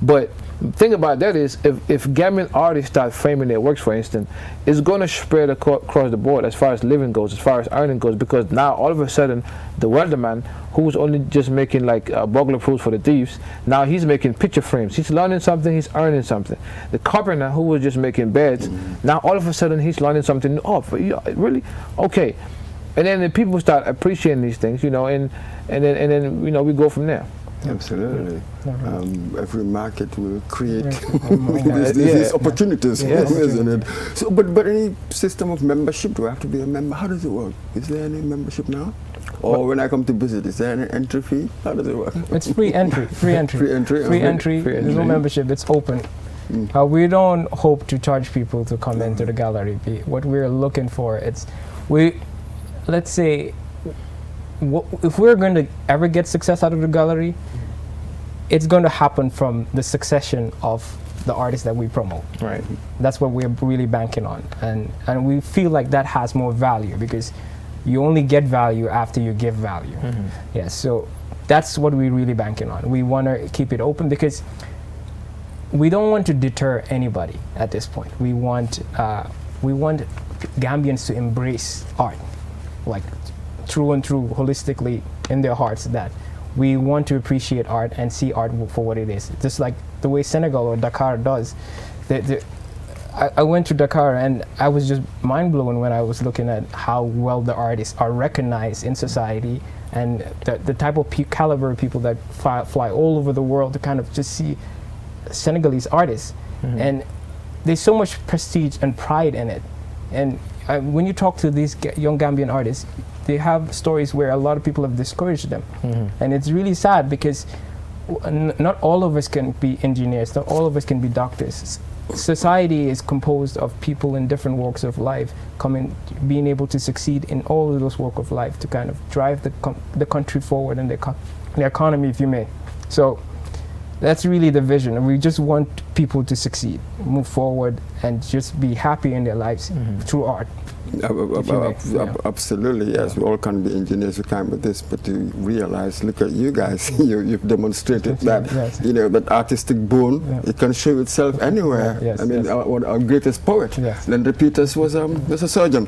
But thing about that is, if Gambian artists start framing their works, for instance, it's going to spread across the board as far as living goes, as far as earning goes, because now all of a sudden the weatherman, who was only just making like burglar proofs for the thieves, now he's making picture frames. He's learning something, he's earning something. The carpenter, who was just making beds, now all of a sudden he's learning something. Oh, really? Okay. And then the people start appreciating these things, you know, and then you know, we go from there. Absolutely. Every market will create these opportunities, isn't it? So, but any system of membership, do I have to be a member? How does it work? Is there any membership now? Or when I come to visit, is there any entry fee? How does it work? It's free entry. Free entry. Free entry. Free entry. There's no membership. It's open. We don't hope to charge people to come into the gallery. What we're looking for, let's say, if we're going to ever get success out of the gallery, it's going to happen from the succession of the artists that we promote. Right. That's what we're really banking on, and we feel like that has more value, because you only get value after you give value. Yeah, so that's what we're really banking on. We want to keep it open because we don't want to deter anybody at this point. We want Gambians to embrace art, like true and true, holistically in their hearts, that we want to appreciate art and see art for what it is. Just like the way Senegal or Dakar does. I went to Dakar and I was just mind blown when I was looking at how well the artists are recognized in society, and the type of caliber of people that fly all over the world to kind of just see Senegalese artists. And there's so much prestige and pride in it. And when you talk to these young Gambian artists, they have stories where a lot of people have discouraged them. And it's really sad, because not all of us can be engineers, not all of us can be doctors. Society is composed of people in different walks of life, being able to succeed in all of those walks of life to kind of drive the country forward and the economy, if you may. So that's really the vision, and we just want people to succeed, move forward, and just be happy in their lives through art. Absolutely, yes. We all can be engineers who come with this, but to realize, look at you guys, you've demonstrated that, you know, that artistic bone, it can show itself anywhere. I mean, our greatest poet, Leonard Peters, was a surgeon.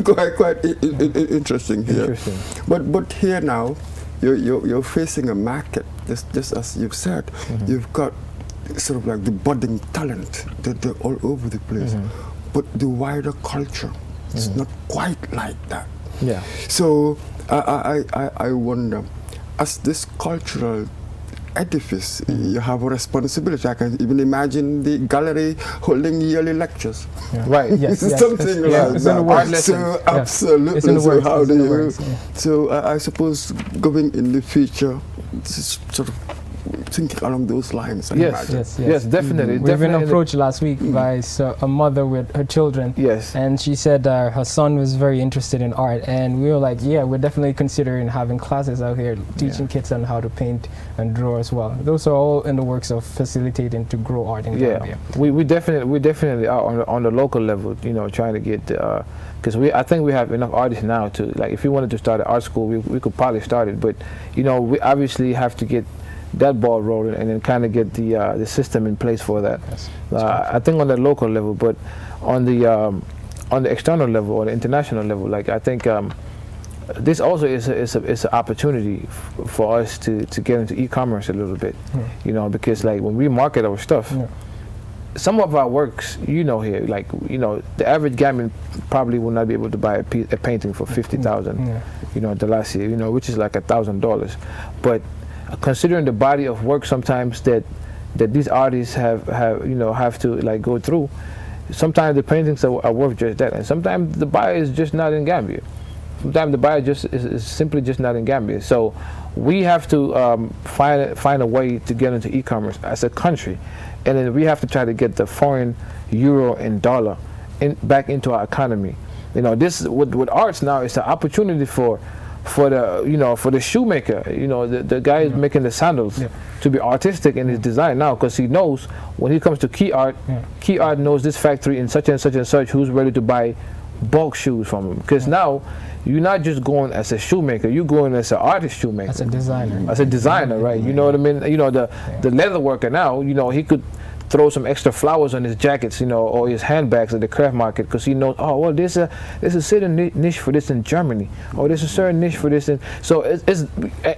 Quite interesting here. But here now, you're facing a market, just as you've said. You've got sort of like the budding talent, they're all over the place. But the wider culture is not quite like that. Yeah. So I wonder, as this cultural edifice, you have a responsibility. I can even imagine the gallery holding yearly lectures. Right. Yes. Something like that. So absolutely. So how do you? So I suppose going in the future, sort of thinking along those lines. Yes, definitely. We've been approached last week by a mother with her children. Yes. And she said her son was very interested in art, and we were like, yeah, we're definitely considering having classes out here, teaching kids on how to paint and draw as well. Those are all in the works of facilitating to grow art in Gambia. We definitely are on the local level, you know, trying to get because I think we have enough artists now to, like, if we wanted to start an art school, we could probably start it, but you know, we obviously have to get that ball rolling and then kind of get the system in place for that. I think on the local level, but on the external level or the international level, like, I think this also is an opportunity for us to get into e-commerce a little bit, you know, because like when we market our stuff, some of our works, you know, here, like, you know, the average Gambian probably will not be able to buy a painting for 50,000, you know, the last year, you know, which is like $1,000, but considering the body of work sometimes that these artists have to like go through, sometimes the paintings are worth just that, and sometimes the buyer is just not in Gambia. Sometimes the buyer is simply just not in Gambia. So we have to find a way to get into e-commerce as a country, and then we have to try to get the foreign euro and dollar back into our economy. You know, this with arts now, it's an opportunity for the shoemaker, you know, the guy is making the sandals, to be artistic in his design now, because he knows when he comes to Key Art, Key Art knows this factory in such and such and such who's ready to buy bulk shoes from them. Because now you're not just going as a shoemaker, you're going as an artist shoemaker. As a designer. As a designer, right? You know what I mean? You know, the leather worker now, you know, he could throw some extra flowers on his jackets, you know, or his handbags at the craft market, because he knows, oh, well, there's a certain niche for this in Germany, or there's a certain niche for this in, so it's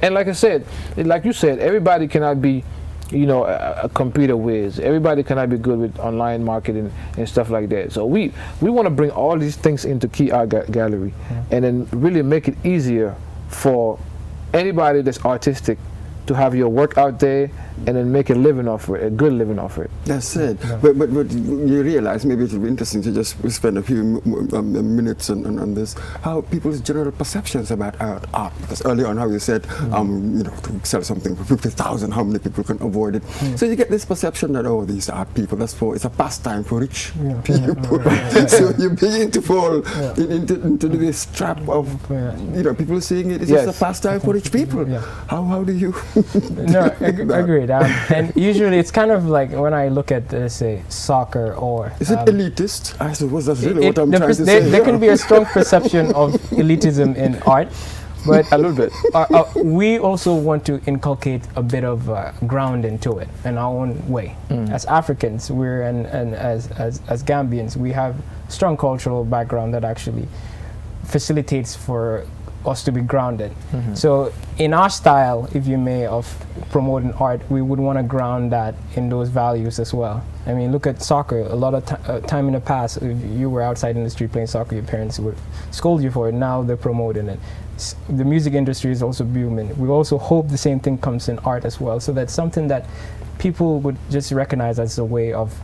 and like I said, like you said, everybody cannot be, you know, a computer whiz. Everybody cannot be good with online marketing and stuff like that. So we want to bring all these things into Key Art Gallery, and then really make it easier for anybody that's artistic to have your work out there and then make a living off it, a good living off it. That's it. Yeah. But you realize, maybe it would be interesting to just spend a few minutes on this, how people's general perceptions about art. Because early on, how you said, you know, to sell something for 50,000, how many people can avoid it? So you get this perception that, oh, these art people, it's a pastime for rich people. So you begin to fall into this trap of, you know, people seeing it as just a pastime for rich people. How do you? No, agreed. And usually it's kind of like when I look at, say, soccer or... Is it elitist? I suppose that's really what I'm trying to say. There can be a strong perception of elitism in art, but a little bit. We also want to inculcate a bit of ground into it in our own way. As Africans, and as Gambians, we have strong cultural background that actually facilitates for us to be grounded. So in our style, if you may, of promoting art, we would want to ground that in those values as well. I mean, look at soccer. A lot of time in the past, if you were outside in the street playing soccer, your parents would scold you for it. Now they're promoting it. The music industry is also booming. We also hope the same thing comes in art as well. So that's something that people would just recognize as a way of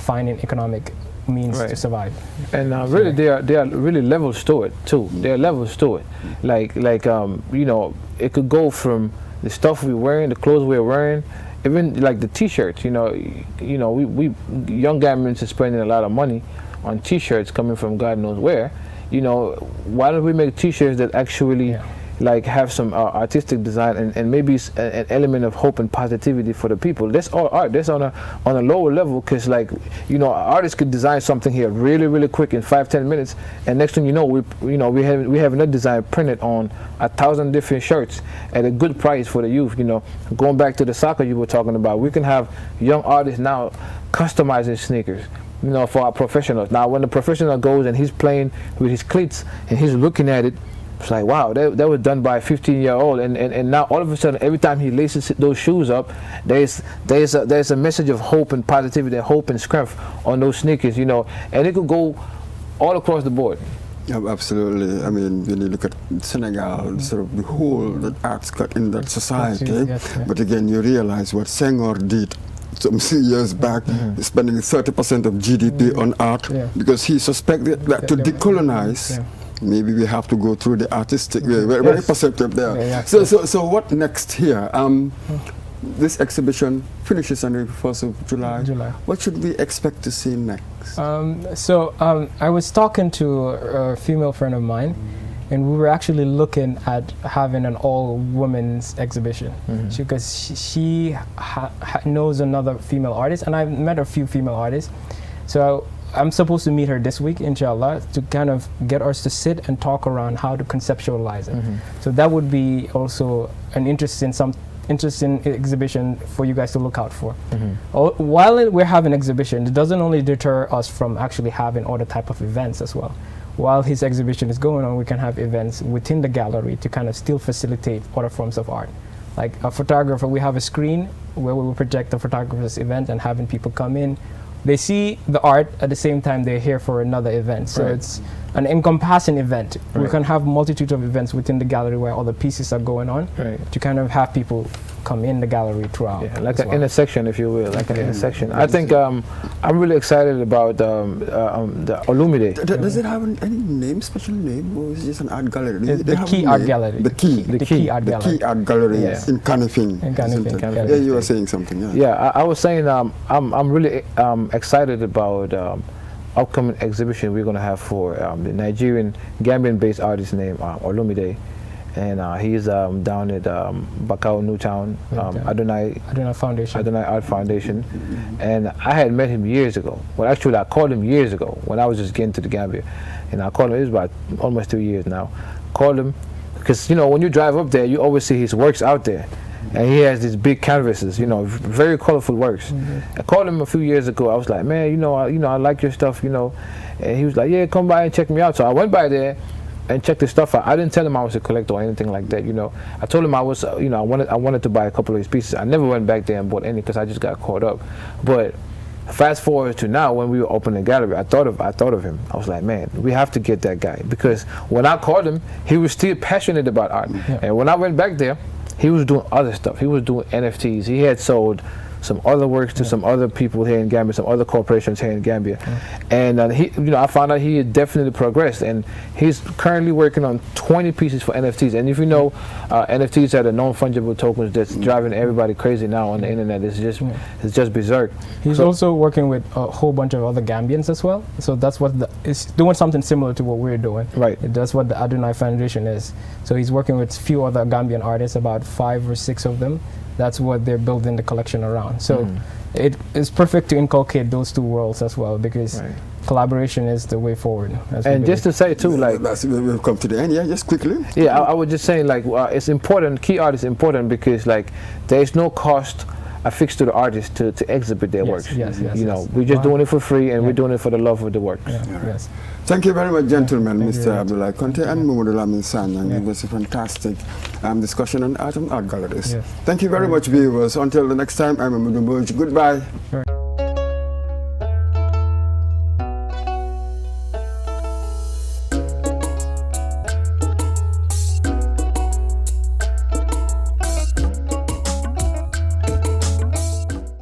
finding economic means to survive. And really, there are really levels to it too. There are levels to it. Like you know, it could go from the stuff we're wearing, the clothes we're wearing, even like the T-shirts. You know, we young Gambians are spending a lot of money on T-shirts coming from God knows where. You know, why don't we make T-shirts that actually like have some artistic design and maybe an element of hope and positivity for the people? That's all art. That's on a lower level, because, like, you know, artists could design something here really quick in 5-10 minutes, and next thing you know, we have another design printed on 1,000 different shirts at a good price for the youth. You know, going back to the soccer you were talking about, we can have young artists now customizing sneakers, you know, for our professionals. Now, when the professional goes and he's playing with his cleats and he's looking at it, it's like, wow, that was done by a 15-year-old, and now all of a sudden, every time he laces those shoes up, there's a message of hope and positivity, hope and strength on those sneakers, you know, and it could go all across the board. Yeah, absolutely. I mean, when you look at Senegal, sort of the hole that art's got in that society, but again, you realize what Senghor did some years back, spending 30% of GDP on art, because he suspected that to decolonize, maybe we have to go through the artistic way. Very perceptive there. So what next here? This exhibition finishes on the 1st of July. What should we expect to see next? I was talking to a female friend of mine, and we were actually looking at having an all-women's exhibition, because she knows another female artist, and I've met a few female artists. So I'm supposed to meet her this week, inshallah, to kind of get us to sit and talk around how to conceptualize it. So that would be also an interesting exhibition for you guys to look out for. While we're having exhibition, it doesn't only deter us from actually having other type of events as well. While his exhibition is going on, we can have events within the gallery to kind of still facilitate other forms of art. Like a photographer, we have a screen where we will project the photographer's event and having people come in. They see the art at the same time they're here for another event. So it's an encompassing event. We can have multitude of events within the gallery where all the pieces are going on to kind of have people come in the gallery throughout. Yeah, like an intersection, if you will, like an intersection. I think I'm really excited about the Olumide. Does it have any name, special name, or is it just an art gallery? The Key Art Gallery. The Key Art Gallery in Kanifing. Yeah, you were saying something. Yeah, I was saying I'm really excited about upcoming exhibition we're going to have for the Nigerian Gambian-based artist named Olumide, and he's down at Bakau Newtown, Adonai Foundation. Adonai Art Foundation, and I had met him years ago. Well, actually, I called him years ago when I was just getting to the Gambia, and I called him. It was about almost 2 years now. Called him because you know when you drive up there, you always see his works out there. And he has these big canvases, you know, very colorful works. I called him a few years ago. I was like, man, I like your stuff, you know. And he was like, yeah, come by and check me out. So I went by there and checked his stuff out. I didn't tell him I was a collector or anything like that, you know. I told him I was, I wanted to buy a couple of his pieces. I never went back there and bought any because I just got caught up. But fast forward to now, when we were opening the gallery, I thought of him. I was like, man, we have to get that guy because when I called him, he was still passionate about art. And when I went back there, he was doing other stuff. He was doing NFTs. He had sold some other works to some other people here in Gambia, some other corporations here in Gambia, and I found out he had definitely progressed, and he's currently working on 20 pieces for NFTs. And if you know, NFTs are the non-fungible tokens that's driving everybody crazy now on the internet. It's just berserk. He's also working with a whole bunch of other Gambians as well. So that's what it's doing something similar to what we're doing. Right. That's what the Adonai Foundation is. So he's working with a few other Gambian artists, about 5 or 6 of them. That's what they're building the collection around. So it is perfect to inculcate those two worlds as well, because collaboration is the way forward. And just to say too, like we've come to the end. Yeah, just quickly. Yeah, I was just saying, like it's important. Key art is important because like there is no cost affixed to the artist to exhibit their works. Yes, you know, we're just doing it for free, and we're doing it for the love of the works. Yes. Thank you very much, gentlemen, Mr. Abdullah Conte and Mamadou Lamin Sanyang. It was a fantastic discussion on art and art galleries. Thank you very much, viewers. Until the next time, I'm Mamadou Mbodj. Goodbye.